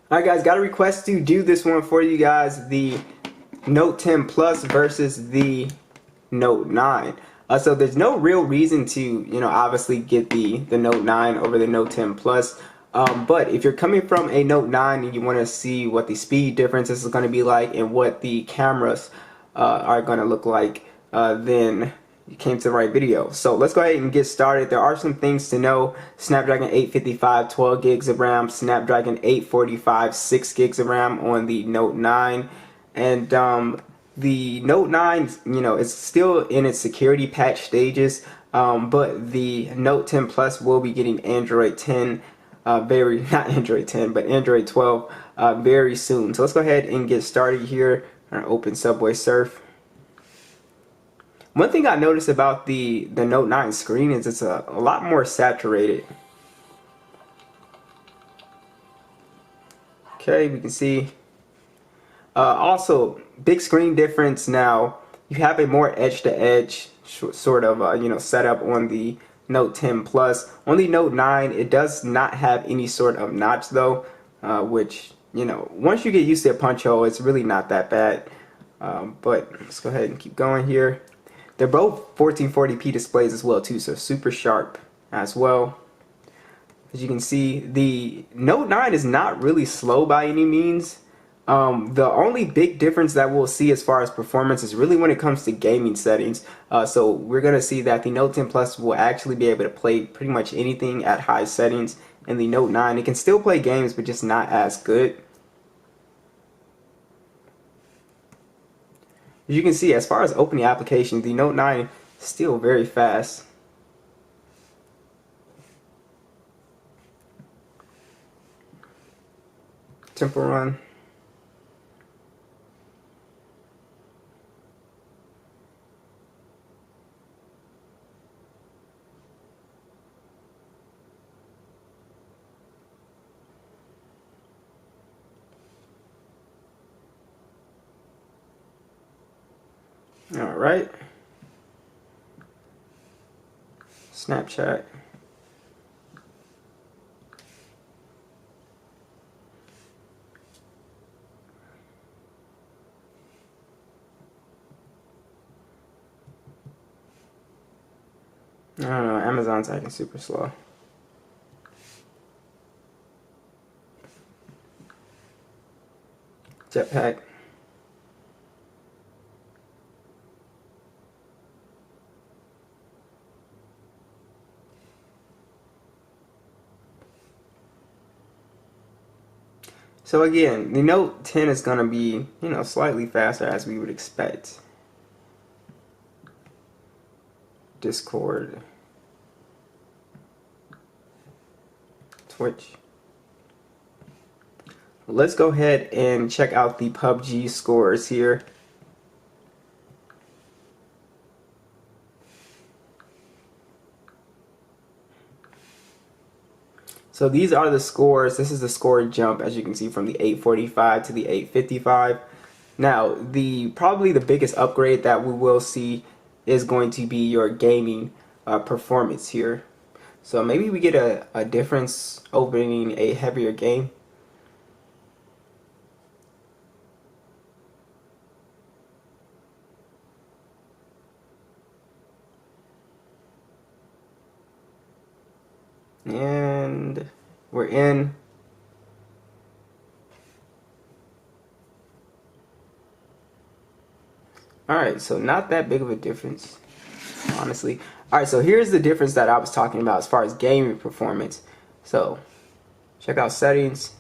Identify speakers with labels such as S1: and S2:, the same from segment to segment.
S1: Alright guys, got a request to do this one for you guys, the Note 10 Plus versus the Note 9. So there's no real reason to, obviously get the Note 9 over the Note 10 Plus. But if you're coming from a Note 9 and you want to see what the speed differences is going to be like and what the cameras are going to look like, then you came to the right video. So let's go ahead and get started. There are some things to know. Snapdragon 855, 12 gigs of RAM. Snapdragon 845, 6 gigs of RAM on the Note 9. And the Note 9, is still in its security patch stages. But the Note 10 Plus will be getting Android 10 not Android 10, but Android 12 very soon. So let's go ahead and get started here. I'm gonna open Subway Surf. One thing I noticed about the Note 9 screen is it's a lot more saturated. Okay, we can see. Also, big screen difference now. You have a more edge-to-edge sort of setup on the Note 10 Plus. On the Note 9, it does not have any sort of notch though, which once you get used to a punch hole, it's really not that bad. But let's go ahead and keep going here. They're both 1440p displays as well too, so super sharp as well. As you can see, the Note 9 is not really slow by any means. The only big difference that we'll see as far as performance is really when it comes to gaming settings. So we're going to see that the Note 10 Plus will actually be able to play pretty much anything at high settings. And the Note 9, it can still play games, but just not as good. As you can see, as far as opening applications, the Note 9 is still very fast. Temple Run. All right. Snapchat. I don't know, Amazon's acting super slow. Jetpack. So again, the Note 10 is going to be, slightly faster as we would expect. Discord. Twitch. Let's go ahead and check out the PUBG scores here. So these are the scores. This is the score jump, as you can see, from the 845 to the 855. Now, probably the biggest upgrade that we will see is going to be your gaming performance here. So maybe we get a difference opening a heavier game. And we're in. Alright, so not that big of a difference, honestly. Alright, so here's the difference that I was talking about as far as gaming performance. So, check out settings.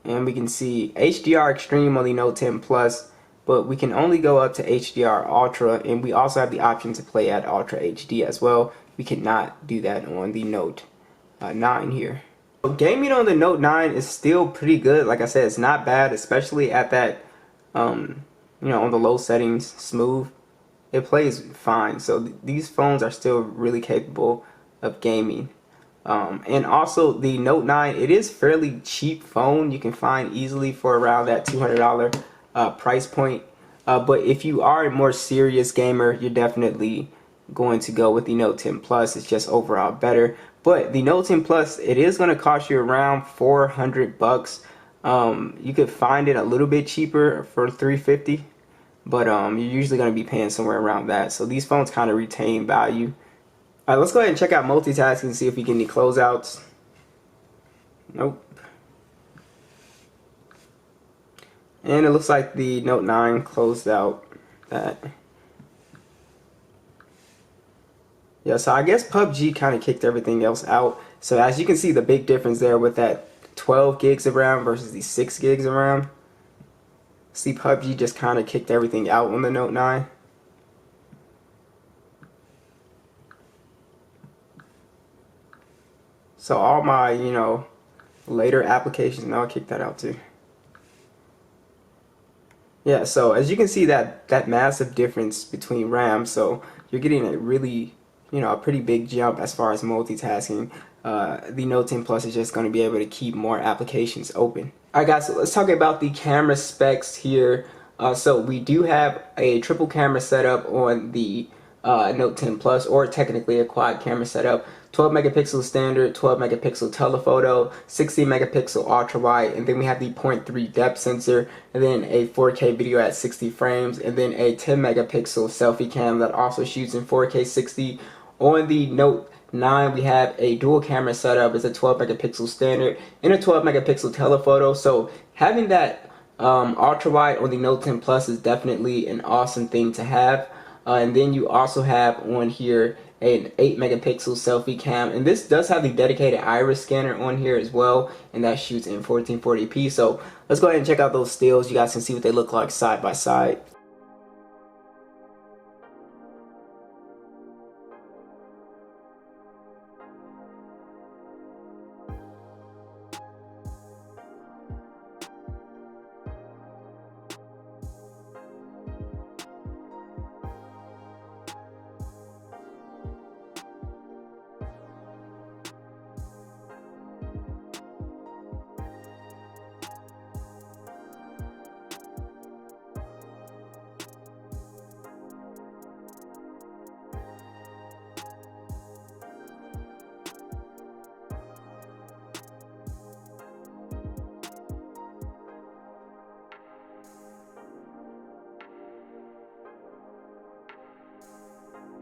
S1: And we can see HDR Extreme on the Note 10 Plus, but we can only go up to HDR Ultra, and we also have the option to play at Ultra HD as well. We cannot do that on the Note 9 here. Gaming on the Note 9 is still pretty good. Like I said, it's not bad, especially at that, on the low settings, smooth. It plays fine. So these phones are still really capable of gaming. And also the Note 9, it is fairly cheap phone. You can find easily for around that $200 price point. But if you are a more serious gamer, you're definitely going to go with the Note 10 Plus. It's just overall better. But the Note 10 Plus, it is going to cost you around $400. You could find it a little bit cheaper for $350, but you're usually going to be paying somewhere around that. So these phones kind of retain value. All right, let's go ahead and check out multitasking and see if we get any closeouts. Nope. And it looks like the Note 9 closed out that. Yeah, so I guess PUBG kind of kicked everything else out. So as you can see, the big difference there with that 12 gigs of RAM versus the 6 gigs of RAM. See, PUBG just kind of kicked everything out on the Note 9. So all my, later applications, now I'll kick that out too. Yeah, so as you can see that massive difference between RAM, so you're getting a really, a pretty big jump as far as multitasking. The Note 10 Plus is just going to be able to keep more applications open. Alright guys, so let's talk about the camera specs here. So we do have a triple camera setup on the Note 10 Plus, or technically a quad camera setup. 12 megapixel standard, 12 megapixel telephoto, 16 megapixel ultra wide, and then we have the 0.3 depth sensor, and then a 4K video at 60 frames, and then a 10 megapixel selfie cam that also shoots in 4K 60. On the Note 9 we have a dual camera setup. It's a 12 megapixel standard and a 12 megapixel telephoto. So having that ultra wide on the Note 10 Plus is definitely an awesome thing to have. And then you also have on here an 8 megapixel selfie cam, and this does have the dedicated iris scanner on here as well, and that shoots in 1440p. So let's go ahead and check out those stills. You guys can see what they look like side by side.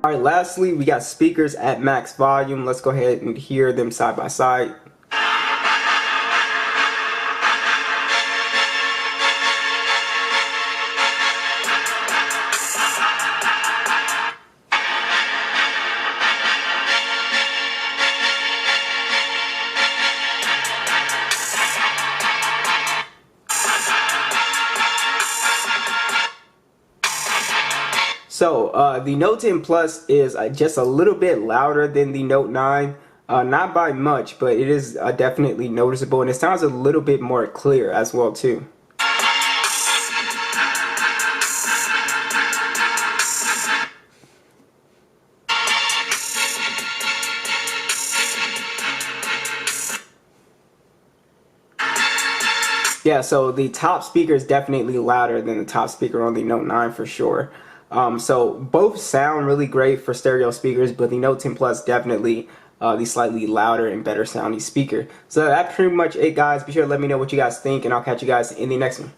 S1: Alright, lastly, we got speakers at max volume. Let's go ahead and hear them side by side. So the Note 10 Plus is just a little bit louder than the Note 9. Not by much, but it is definitely noticeable, and it sounds a little bit more clear as well too. Yeah, so the top speaker is definitely louder than the top speaker on the Note 9 for sure. So both sound really great for stereo speakers, but the Note 10 Plus definitely the slightly louder and better sounding speaker. So that's pretty much it, guys. Be sure to let me know what you guys think, and I'll catch you guys in the next one.